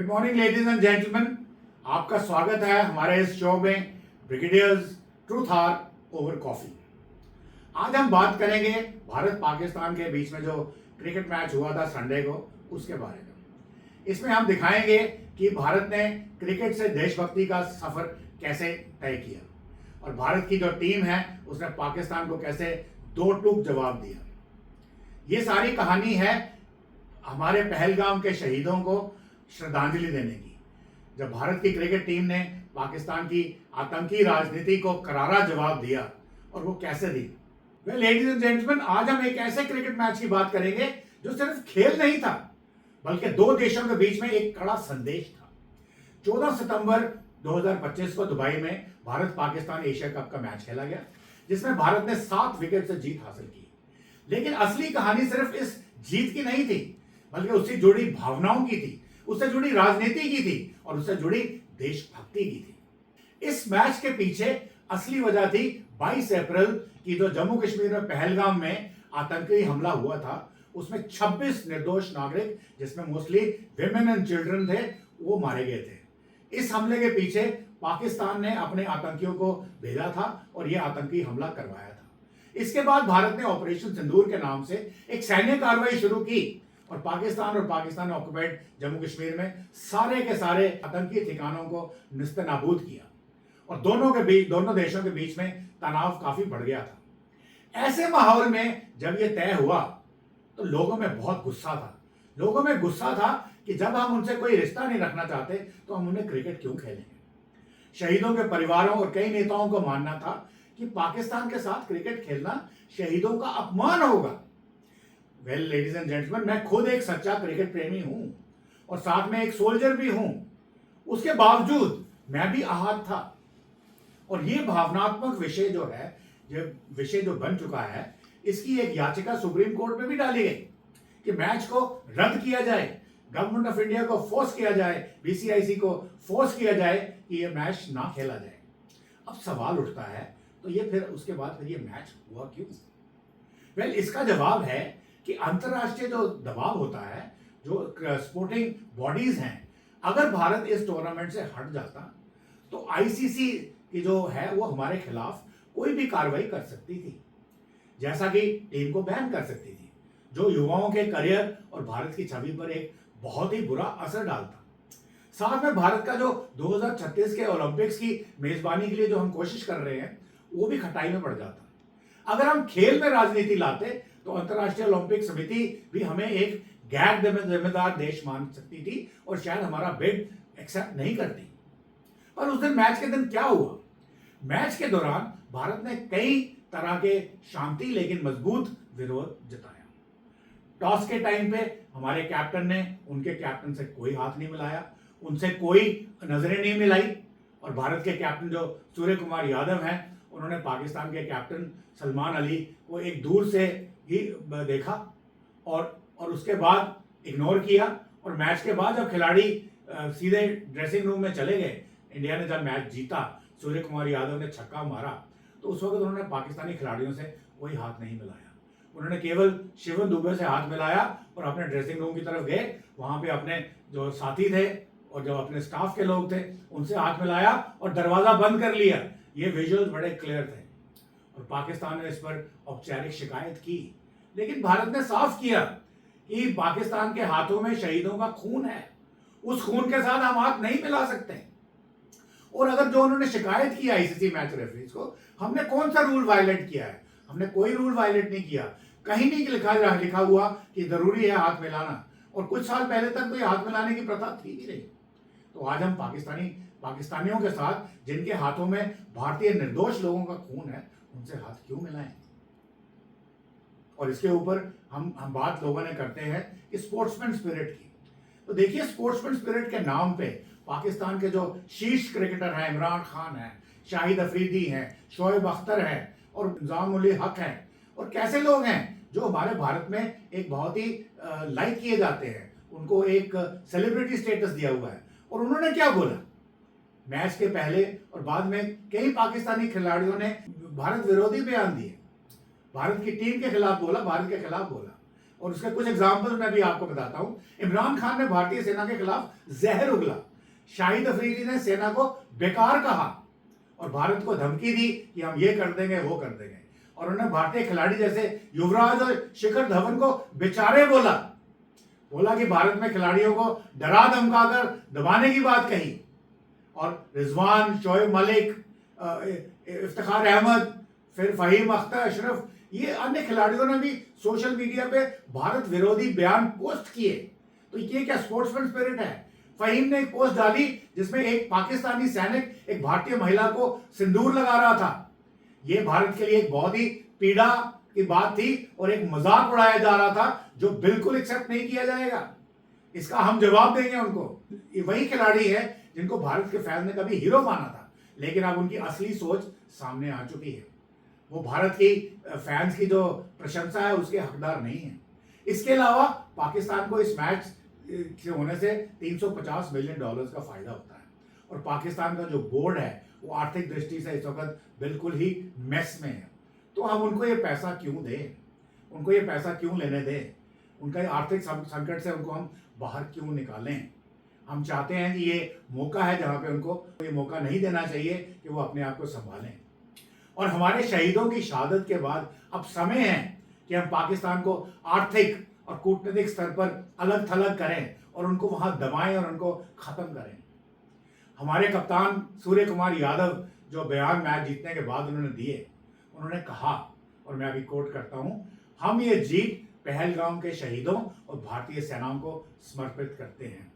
Morning ladies and gentleman, आपका स्वागत है हमारे इस शो में brigadier's truth are over coffee. आज हम बात करेंगे भारत पाकिस्तान के बीच में जो क्रिकेट मैच हुआ था संडे को, उसके बारे में। इसमें हम दिखाएंगे कि भारत ने क्रिकेट से देशभक्ति का सफर कैसे तय किया और भारत की जो टीम है उसने पाकिस्तान को कैसे दो टूक जवाब दिया। ये सारी कहानी है हमारे पहलगाम के शहीदों को श्रद्धांजलि देने की, जब भारत की क्रिकेट टीम ने पाकिस्तान की आतंकी राजनीति को करारा जवाब दिया और वो कैसे दी। वेल लेडीज एंड जेंटलमैन, आज हम एक ऐसे क्रिकेट मैच की बात करेंगे जो सिर्फ खेल नहीं था बल्कि दो देशों के बीच में एक कड़ा संदेश था। 14 सितंबर 2025 को दुबई में भारत पाकिस्तान एशिया कप का मैच खेला गया, जिसमें भारत ने 7 विकेट से जीत हासिल की। लेकिन असली कहानी सिर्फ इस जीत की नहीं थी, बल्कि उससे जुड़ी भावनाओं की थी, उससे जुड़ी राजनीति की थी और उससे जुड़ी देशभक्ति की थी। इस मैच के पीछे असली वजह थी 22 अप्रैल की जो जम्मू कश्मीर में पहलगाम में आतंकी हमला हुआ था, उसमें 26 निर्दोष नागरिक, जिसमें मोस्टली विमेन एंड चिल्ड्रन थे, वो मारे गए थे। इस हमले के पीछे पाकिस्तान ने अपने आतंकियों को भेजा था और यह आतंकी हमला करवाया था। इसके बाद भारत ने ऑपरेशन सिंदूर के नाम से एक सैन्य कार्रवाई शुरू की और पाकिस्तान ऑक्युपाइड जम्मू कश्मीर में सारे के सारे आतंकी ठिकानों को निस्तेनाबूद किया और दोनों देशों के बीच में तनाव काफी बढ़ गया था। ऐसे माहौल में जब यह तय हुआ तो लोगों में बहुत गुस्सा था। लोगों में गुस्सा था कि जब हम उनसे कोई रिश्ता नहीं रखना चाहते तो हम उन्हें क्रिकेट क्यों खेलेंगे। शहीदों के परिवारों और कई नेताओं को मानना था कि पाकिस्तान के साथ क्रिकेट खेलना शहीदों का अपमान होगा। वेल लेडीज एंड जेंटलमैन, मैं खुद एक सच्चा क्रिकेट प्रेमी हूं और साथ में एक सोल्जर भी हूं। उसके बावजूद मैं भी आहत था और ये भावनात्मक विषय जो बन चुका है, इसकी एक याचिका सुप्रीम कोर्ट में भी डाली गई कि मैच को रद्द किया जाए, गवर्नमेंट ऑफ इंडिया को फोर्स किया जाए, बीसीआईसी को फोर्स किया जाए कि ये मैच ना खेला जाए। अब सवाल उठता है तो ये फिर उसके बाद फिर ये मैच हुआ क्यों? वेल इसका जवाब है कि अंतरराष्ट्रीय जो दबाव होता है, जो स्पोर्टिंग बॉडीज हैं, अगर भारत इस टूर्नामेंट से हट जाता तो आईसीसी की जो है वो हमारे खिलाफ कोई भी कार्रवाई कर सकती थी, जैसा कि टीम को बैन कर सकती थी, जो युवाओं के करियर और भारत की छवि पर एक बहुत ही बुरा असर डालता। साथ में भारत का जो 2036 के ओलंपिक्स की मेजबानी के लिए जो हम कोशिश कर रहे हैं वो भी खटाई में पड़ जाता। अगर हम खेल में राजनीति लाते तो अंतर्राष्ट्रीय ओलंपिक समिति भी हमें एक गैर जिम्मेदार देश मान सकती थी और शायद हमारा बिड एक्सेप्ट नहीं करती। पर उस दिन मैच के दिन क्या हुआ? मैच के दौरान भारत ने कई तरह के शांति लेकिन मजबूत विरोध जताया। टॉस के टाइम पे हमारे कैप्टन ने उनके कैप्टन से कोई हाथ नहीं मिलाया, उनसे कोई नजरें नहीं मिलाई और भारत के कैप्टन जो सूर्य कुमार यादव हैं, उन्होंने पाकिस्तान के कैप्टन सलमान अली को एक दूर से ही देखा और उसके बाद इग्नोर किया। और मैच के बाद जब खिलाड़ी सीधे ड्रेसिंग रूम में चले गए, इंडिया ने जब मैच जीता, सूर्य कुमार यादव ने छक्का मारा, तो उस वक्त उन्होंने पाकिस्तानी खिलाड़ियों से कोई हाथ नहीं मिलाया। उन्होंने केवल शिवन दुबे से हाथ मिलाया और अपने ड्रेसिंग रूम की तरफ गए, वहां पे अपने जो साथी थे और जो अपने स्टाफ के लोग थे उनसे हाथ मिलाया और दरवाजा बंद कर लिया। ये विजुअल्स बड़े क्लियर थे और पाकिस्तान ने इस पर औपचारिक शिकायत की, लेकिन भारत ने साफ किया कि पाकिस्तान के हाथों में शहीदों का खून है, उस खून के साथ हम हाथ नहीं मिला सकते। और अगर जो उन्होंने शिकायत की आईसीसी मैच रेफरीज को, हमने कौन सा रूल वायलेट किया है? हमने कोई रूल वायलेट नहीं किया। कहीं नहीं लिखा हुआ कि जरूरी है हाथ मिलाना, और कुछ साल पहले तक तो ये हाथ मिलाने की प्रथा थी भी नहीं। तो आज हम पाकिस्तानियों के साथ जिनके हाथों में भारतीय निर्दोष लोगों का खून है, उनसे हाथ क्यों मिलाएं? और इसके ऊपर हम बात लोगों ने करते हैं कि स्पोर्ट्समैन स्पिरिट की। तो देखिए, स्पोर्ट्समैन स्पिरिट के नाम पे पाकिस्तान के जो शीर्ष क्रिकेटर हैं, इमरान खान हैं, शाहिद अफरीदी हैं, शोएब अख्तर हैं और इंजाम उल हक हैं, और कैसे लोग हैं जो हमारे भारत में एक बहुत ही लाइक किए जाते हैं, उनको एक सेलिब्रिटी स्टेटस दिया हुआ है। और उन्होंने क्या बोला मैच के पहले और बाद में? कई पाकिस्तानी खिलाड़ियों ने भारत विरोधी बयान दिए, भारत की टीम के खिलाफ बोला, भारत के खिलाफ बोला। और उसके कुछ एग्जाम्पल मैं भी आपको बताता हूं। इमरान खान ने भारतीय सेना के खिलाफ जहर उगला, शाहिद अफरीदी ने सेना को बेकार कहा और भारत को धमकी दी कि हम ये कर देंगे वो कर देंगे, और उन्होंने भारतीय खिलाड़ी जैसे युवराज और शिखर धवन को बेचारे बोला कि भारत में खिलाड़ियों को डरा धमकाकर दबाने की बात कही। और रिजवान, शोएब मलिक, इफ्तिखार अहमद, फिर फहीम अख्तर अशरफ, ये अन्य खिलाड़ियों ने भी सोशल मीडिया पे भारत विरोधी बयान पोस्ट किए। तो ये क्या स्पोर्ट्समैन स्पिरिट है? फहीम ने एक पोस्ट डाली जिसमें एक पाकिस्तानी सैनिक एक भारतीय महिला को सिंदूर लगा रहा था। ये भारत के लिए एक बहुत ही पीड़ा की बात थी और एक मजाक उड़ाया जा रहा था जो बिल्कुल एक्सेप्ट नहीं किया जाएगा। इसका हम जवाब देंगे उनको। ये वही खिलाड़ी है जिनको भारत के फैंस ने कभी हीरो माना था, लेकिन अब उनकी असली सोच सामने आ चुकी है। वो भारत की फैंस की जो प्रशंसा है उसके हकदार नहीं है। इसके अलावा पाकिस्तान को इस मैच से होने से $350 मिलियन का फायदा होता है, और पाकिस्तान का जो बोर्ड है वो आर्थिक दृष्टि से इस वक्त बिल्कुल ही मेस में है। तो हम उनको ये पैसा क्यों दें, उनको ये पैसा क्यों लेने दें, उनका आर्थिक संकट से उनको हम बाहर क्यों निकालें? हम चाहते हैं कि ये मौका है जहाँ पे उनको ये मौका नहीं देना चाहिए कि वो अपने आप को संभालें। और हमारे शहीदों की शहादत के बाद अब समय है कि हम पाकिस्तान को आर्थिक और कूटनीतिक स्तर पर अलग थलग करें और उनको वहां दबाएं और उनको खत्म करें। हमारे कप्तान सूर्य कुमार यादव जो बयान मैच जीतने के बाद उन्होंने दिए, उन्होंने कहा, और मैं अभी कोट करता हूं, हम ये जीत पहलगाम के शहीदों और भारतीय सेनाओं को समर्पित करते हैं।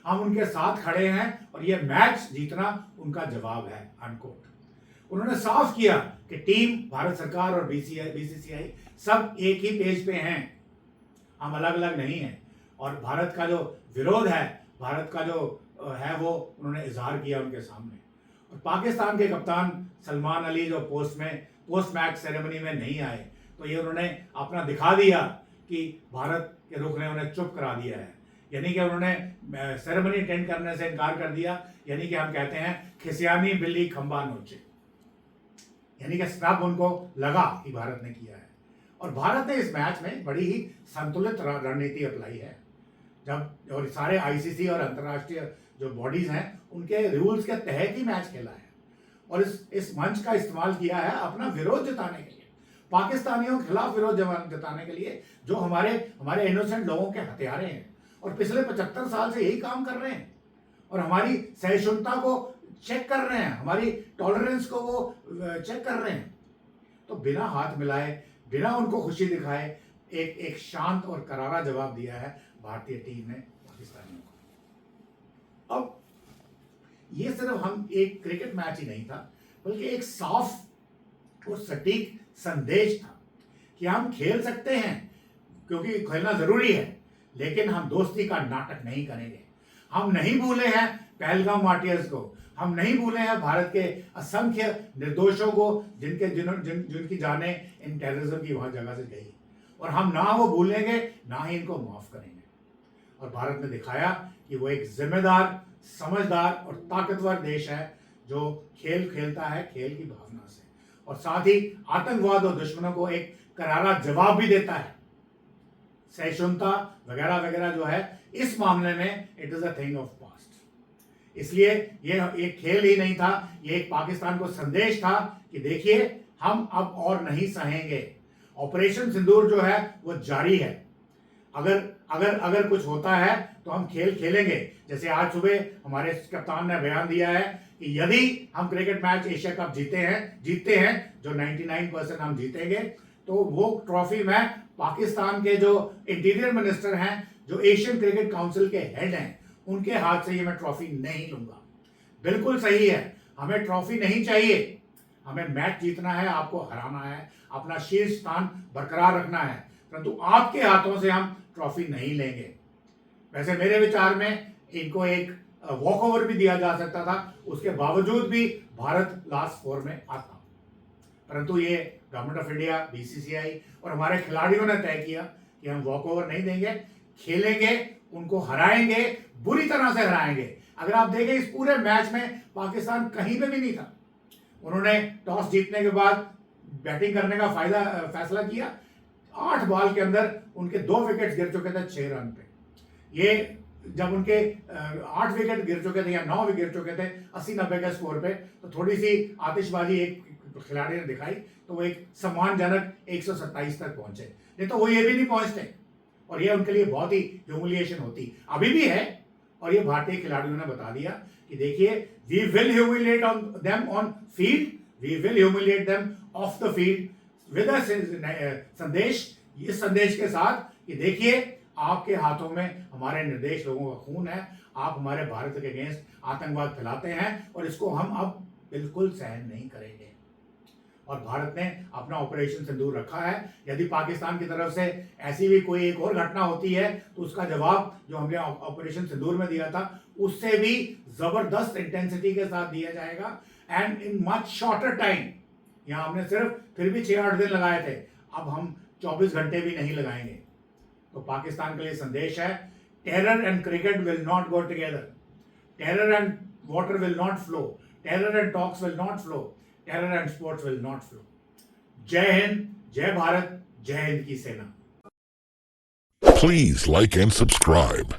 हम उनके साथ खड़े हैं और ये मैच जीतना उनका जवाब है, अनकोट। उन्होंने साफ किया कि टीम, भारत सरकार और बीसीसीआई सब एक ही पेज पे हैं, हम अलग अलग नहीं हैं। और भारत का जो विरोध है, भारत का जो है, वो उन्होंने इजहार किया उनके सामने। और पाकिस्तान के कप्तान सलमान अली जो पोस्ट मैच सेरेमनी में नहीं आए, तो ये उन्होंने अपना दिखा दिया कि भारत के रुख ने उन्हें चुप करा दिया है, यानी कि उन्होंने सेरेमनी अटेंड करने से इनकार कर दिया। यानी कि हम कहते हैं खिसियानी बिल्ली खंबा नोचे, यानी कि स्नब उनको लगा कि भारत ने किया है। और भारत ने इस मैच में बड़ी ही संतुलित रणनीति अपनाई है। जब और सारे आईसीसी और अंतर्राष्ट्रीय जो बॉडीज हैं उनके रूल्स के तहत ही मैच खेला है, और इस मंच का इस्तेमाल किया है अपना विरोध जताने के लिए, पाकिस्तानियों के खिलाफ विरोध जताने के लिए, जो हमारे इनोसेंट लोगों के हत्यारे हैं और पिछले 75 साल से यही काम कर रहे हैं, और हमारी सहिष्णुता को चेक कर रहे हैं, हमारी टॉलरेंस को वो चेक कर रहे हैं। तो बिना हाथ मिलाए, बिना उनको खुशी दिखाए एक शांत और करारा जवाब दिया है भारतीय टीम ने पाकिस्तानियों को। अब ये सिर्फ हम एक क्रिकेट मैच ही नहीं था, बल्कि एक साफ और सटीक संदेश था कि हम खेल सकते हैं, क्योंकि खेलना जरूरी है, लेकिन हम दोस्ती का नाटक नहीं करेंगे। हम नहीं भूले हैं पहलगाम मार्टियर्स को, हम नहीं भूले हैं भारत के असंख्य निर्दोषों को जिनकी जानें इन टेररिज्म की वहां जगह से गई, और हम ना वो भूलेंगे ना ही इनको माफ करेंगे। और भारत ने दिखाया कि वो एक जिम्मेदार, समझदार और ताकतवर देश है जो खेल खेलता है खेल की भावना से, और साथ ही आतंकवाद और दुश्मनों को एक करारा जवाब भी देता है। सहिष्णुता वगैरह वगैरह जो है इस मामले में it is a thing of past. इसलिए ये एक खेल ही नहीं था, ये एक पाकिस्तान को संदेश था कि देखिए हम अब और नहीं सहेंगे। ऑपरेशन सिंदूर जो है वो जारी है। अगर कुछ होता है तो हम खेल खेलेंगे। जैसे आज सुबह हमारे कप्तान ने बयान दिया है कि यदि हम क्रिकेट मैच एशिया कप जीतते हैं जो 99% हम जीतेंगे, तो वो ट्रॉफी मैं पाकिस्तान के जो इंटीरियर मिनिस्टर हैं, जो एशियन क्रिकेट काउंसिल के हेड हैं, उनके हाथ से ये मैं ट्रॉफी नहीं लूंगा। बिल्कुल सही है, हमें ट्रॉफी नहीं चाहिए, हमें मैच जीतना है, आपको हराना है, अपना शीर्ष स्थान बरकरार रखना है, परंतु आपके हाथों से हम ट्रॉफी नहीं लेंगे। वैसे मेरे विचार में इनको एक वॉक ओवर भी दिया जा सकता था, उसके बावजूद भी भारत लास्ट 4 में आता, परंतु ये गवर्नमेंट ऑफ इंडिया, बीसीसीआई और हमारे खिलाड़ियों ने तय किया कि हम वॉक ओवर नहीं देंगे, खेलेंगे, उनको हराएंगे, बुरी तरह से हराएंगे। अगर आप देखें इस पूरे मैच में पाकिस्तान कहीं पे भी नहीं था। उन्होंने टॉस जीतने के बाद बैटिंग करने का फैसला किया, 8 बॉल के अंदर उनके 2 विकेट गिर चुके थे 6 रन पे। ये जब उनके 8 विकेट गिर चुके थे या 9 विकेट गिर चुके थे 80-90 के स्कोर पे, तो थोड़ी सी आतिशबाजी एक खिलाड़ी ने दिखाई, तो वो एक सम्मानजनक 127 तक पहुंचे। नहीं तो वो ये भी नहीं पहुंचते, और ये उनके लिए बहुत ही ह्यूमिलिएशन होती, अभी भी है। और ये भारतीय खिलाड़ियों ने बता दिया कि देखिए, we will humiliate on them on field, we will humiliate them off the field with संदेश, इस संदेश के साथ कि देखिए, आपके हाथों में हमारे निर्देश लोगों का खून है, आप हमारे भारत के अगेंस्ट आतंकवाद फैलाते हैं और इसको हम अब बिल्कुल सहन नहीं करेंगे। और भारत ने अपना ऑपरेशन सिंदूर रखा है। यदि पाकिस्तान की तरफ से ऐसी भी कोई एक और घटना होती है तो उसका जवाब जो हमने ऑपरेशन सिंदूर में दिया था उससे भी जबरदस्त इंटेंसिटी के साथ दिया जाएगा, and in much shorter time. यहाँ हमने सिर्फ फिर भी 6-8 दिन लगाए थे, अब हम 24 घंटे भी नहीं लगाएंगे। तो पाकिस्तान के लिए संदेश है, terror and cricket will not go together, terror and water will not flow, terror and talks will not flow, terror and sports will not flow. जय हिंद, जय भारत, जय हिंद की सेना। Please like and subscribe.